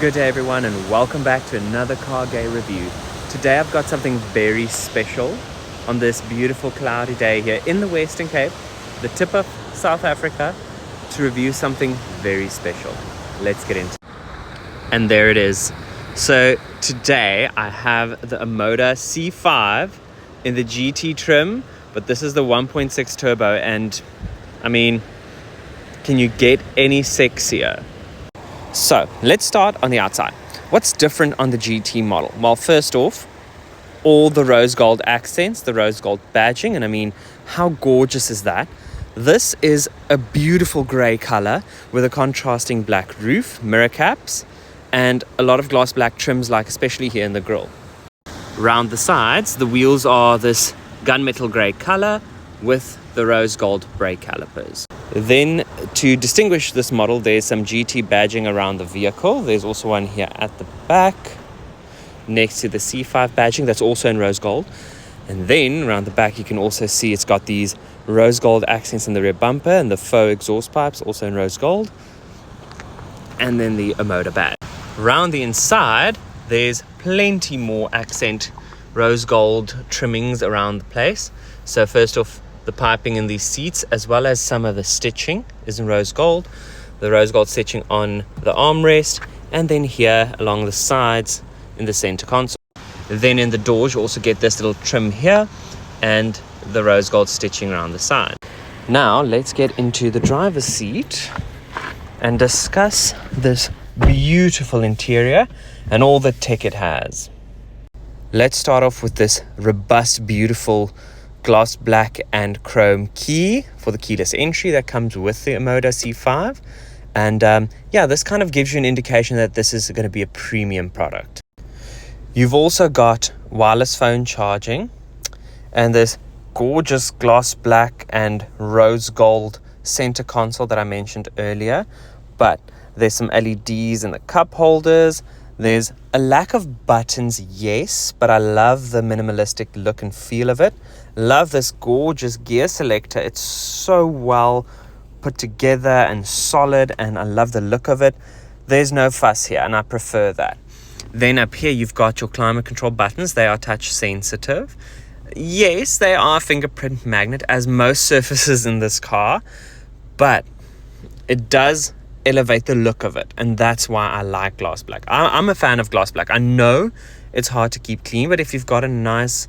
Good day everyone and welcome back to another car gay review. Today I've got something very special on this beautiful cloudy day here in the Western Cape, the tip of South Africa, to review something very special. Let's get into it. And there it is. So today I have the Omoda C5 in the GT trim, but this is the 1.6 turbo, and I mean, can you get any sexier? So let's start on the outside. What's different on the GT model? Well, first off, all the rose gold accents, the rose gold badging, and I mean, how gorgeous is that? This is a beautiful grey color with a contrasting black roof, mirror caps, and a lot of gloss black trims, like especially here in the grille. Round the sides, the wheels are this gunmetal grey color with the rose gold brake calipers. Then, to distinguish this model, there's some GT badging around the vehicle. There's also one here at the back next to the C5 badging that's also in rose gold. And then around the back you can also see it's got these rose gold accents in the rear bumper and the faux exhaust pipes also in rose gold. And then the Omoda badge. Around the inside there's plenty more accent rose gold trimmings around the place. So first off, the piping in these seats, as well as some of the stitching, is in rose gold. The rose gold stitching on the armrest, and then here along the sides in the center console. Then in the doors you also get this little trim here and the rose gold stitching around the side. Now let's get into the driver's seat and discuss this beautiful interior and all the tech it has. Let's start off with this robust, beautiful gloss black and chrome key for the keyless entry that comes with the Omoda C5. And this kind of gives you an indication that this is going to be a premium product. You've also got wireless phone charging and this gorgeous gloss black and rose gold center console that I mentioned earlier. But there's some LEDs in the cup holders. There's a lack of buttons, yes, but I love the minimalistic look and feel of it. Love this gorgeous gear selector. It's so well put together and solid, and I love the look of it. There's no fuss here, and I prefer that. Then up here you've got your climate control buttons. They are touch sensitive. Yes, they are fingerprint magnet, as most surfaces in this car, but it does elevate the look of it, and that's why I like gloss black. I'm a fan of gloss black. I know it's hard to keep clean, but if you've got a nice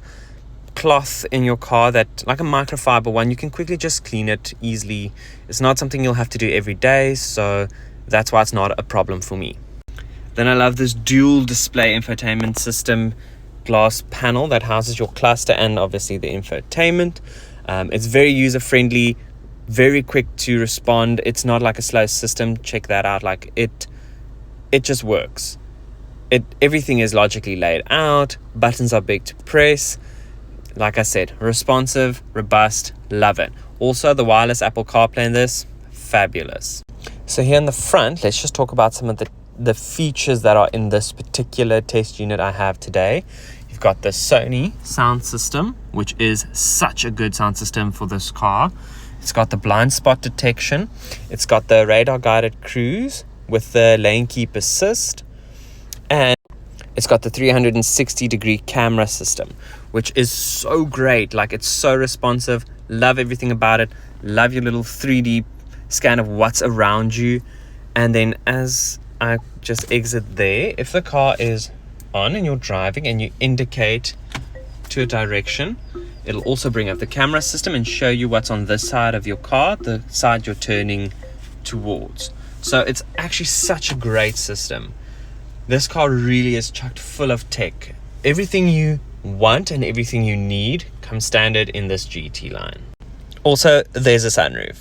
cloth in your car, that like a microfiber one, you can quickly just clean it easily. It's not something you'll have to do every day, so that's why it's not a problem for me. Then I love this dual display infotainment system glass panel that houses your cluster and obviously the infotainment. It's very user friendly, very quick to respond. It's not like a slow system. Check that out. Like it just works. Everything is logically laid out. Buttons are big to press. Like I said, responsive, robust, love it. Also the wireless Apple CarPlay in this, fabulous. So here in the front, let's just talk about some of the features that are in this particular test unit I have today. You've got the Sony sound system, which is such a good sound system for this car. It's got the blind spot detection. It's got the radar guided cruise with the lane keep assist. And it's got the 360 degree camera system, which is so great. Like, it's so responsive. Love everything about it. Love your little 3D scan of what's around you. And then as I just exit there, if the car is on and you're driving and you indicate to a direction, it'll also bring up the camera system and show you what's on this side of your car, the side you're turning towards. So it's actually such a great system. This car really is chocked full of tech. Everything you want and everything you need comes standard in this GT line. Also, there's a sunroof.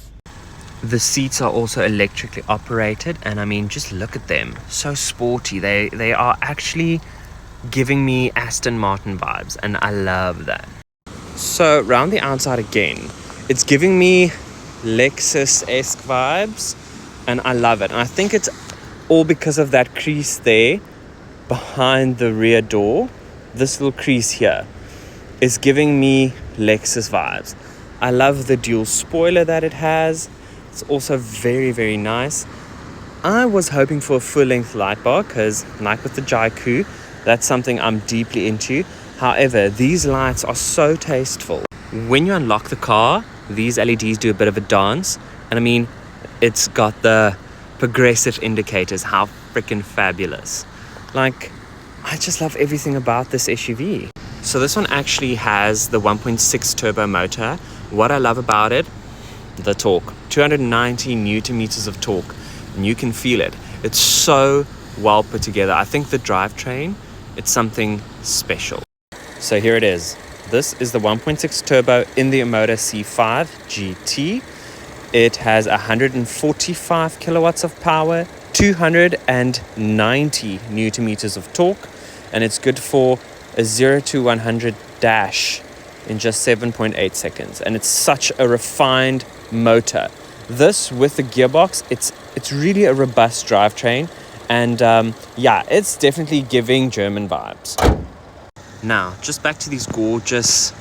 The seats are also electrically operated, and I mean, just look at them. So sporty. They are actually giving me Aston Martin vibes, and I love that. So around the outside again, it's giving me Lexus-esque vibes, and I love it. And I think it's all because of that crease there behind the rear door. This little crease here is giving me Lexus vibes. I love the dual spoiler that it has. It's also very, very nice. I was hoping for a full-length light bar because, like with the Jaiku, that's something I'm deeply into. However, these lights are so tasteful. When you unlock the car, these LEDs do a bit of a dance. And I mean, it's got the progressive indicators. How freaking fabulous. Like, I just love everything about this SUV. So this one actually has the 1.6 turbo motor. What I love about it, the torque. 290 Newton meters of torque. And you can feel it. It's so well put together. I think the drivetrain, it's something special. So here it is. This is the 1.6 turbo in the Omoda C5 GT. It has 145 kilowatts of power, 290 Newton meters of torque, and it's good for a 0 to 100 dash in just 7.8 seconds. And it's such a refined motor. This with the gearbox, it's really a robust drivetrain, and yeah, it's definitely giving German vibes. Now, just back to these gorgeous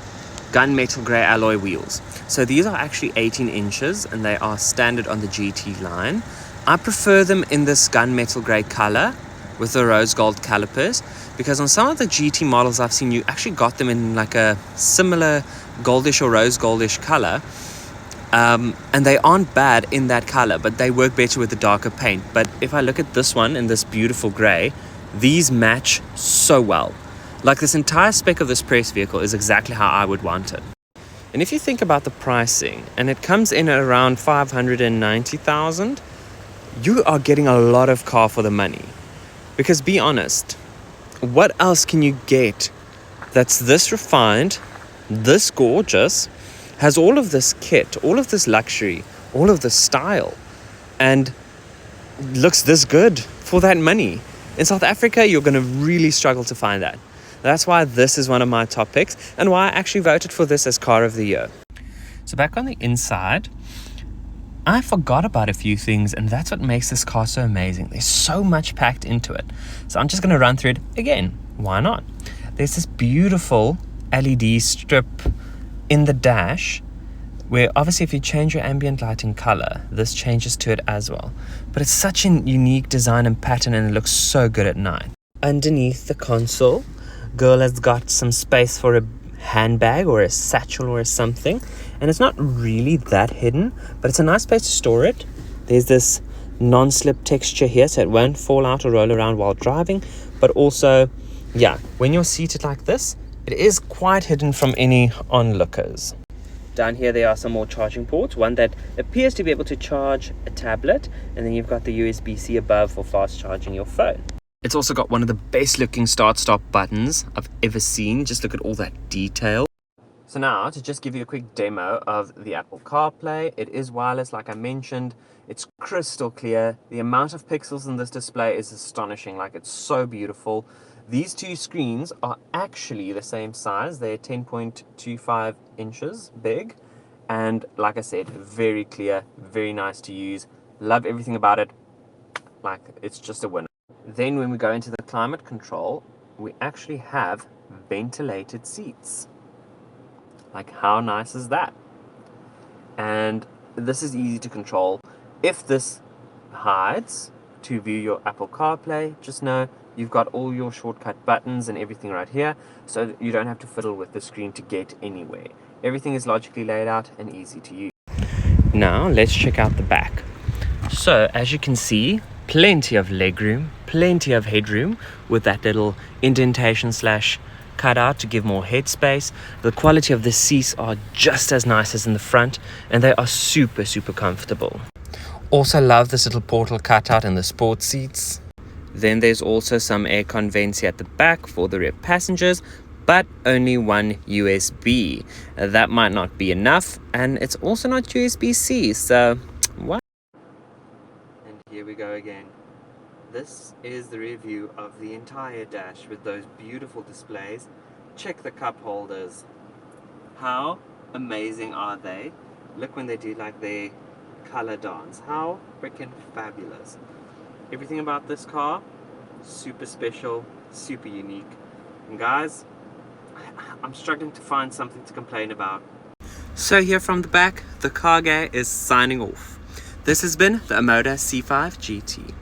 gunmetal grey alloy wheels. So these are actually 18 inches and they are standard on the GT line. I prefer them in this gunmetal grey color with the rose gold calipers, because on some of the GT models I've seen, you actually got them in like a similar goldish or rose goldish color. And they aren't bad in that color, but they work better with the darker paint. But if I look at this one in this beautiful gray, these match so well. Like, this entire spec of this press vehicle is exactly how I would want it. And if you think about the pricing, and it comes in at around 590,000, you are getting a lot of car for the money. Because be honest, what else can you get that's this refined, this gorgeous, has all of this kit, all of this luxury, all of this style, and looks this good for that money? In South Africa, you're going to really struggle to find that. That's why this is one of my top picks, and why I actually voted for this as Car of the Year. So back on the inside, I forgot about a few things, and that's what makes this car so amazing. There's so much packed into it. So I'm just going to run through it again. Why not? There's this beautiful LED strip in the dash, where obviously if you change your ambient lighting color, this changes to it as well. But it's such a unique design and pattern, and it looks so good at night. Underneath the console, girl has got some space for a handbag or a satchel or something, and it's not really that hidden, but it's a nice place to store it. There's this non-slip texture here, so it won't fall out or roll around while driving. But also, yeah, when you're seated like this, it is quite hidden from any onlookers. Down here there are some more charging ports, one that appears to be able to charge a tablet, and then you've got the USB-C above for fast charging your phone. It's also got one of the best looking start-stop buttons I've ever seen. Just look at all that detail. So now, to just give you a quick demo of the Apple CarPlay, it is wireless like I mentioned. It's crystal clear. The amount of pixels in this display is astonishing. Like, it's so beautiful. These two screens are actually the same size. They're 10.25 inches big. And like I said, very clear, very nice to use. Love everything about it. Like, it's just a winner. Then when we go into the climate control, we actually have ventilated seats. Like, how nice is that? And this is easy to control. If this hides to view your Apple CarPlay, just know you've got all your shortcut buttons and everything right here, so you don't have to fiddle with the screen to get anywhere. Everything is logically laid out and easy to use. Now let's check out the back. So as you can see, plenty of legroom, plenty of headroom with that little indentation slash cutout to give more headspace. The quality of the seats are just as nice as in the front, and they are super comfortable. Also love this little portal cutout in the sports seats. Then there's also some aircon vents here at the back for the rear passengers, but only one USB. That might not be enough, and it's also not USB-C, so what? And here we go again. This is the rear view of the entire dash with those beautiful displays. Check the cup holders. How amazing are they? Look when they do like their color dance. How freaking fabulous. Everything about this car, super special, super unique. And guys, I'm struggling to find something to complain about. So here from the back, the car guy is signing off. This has been the Omoda C5 GT.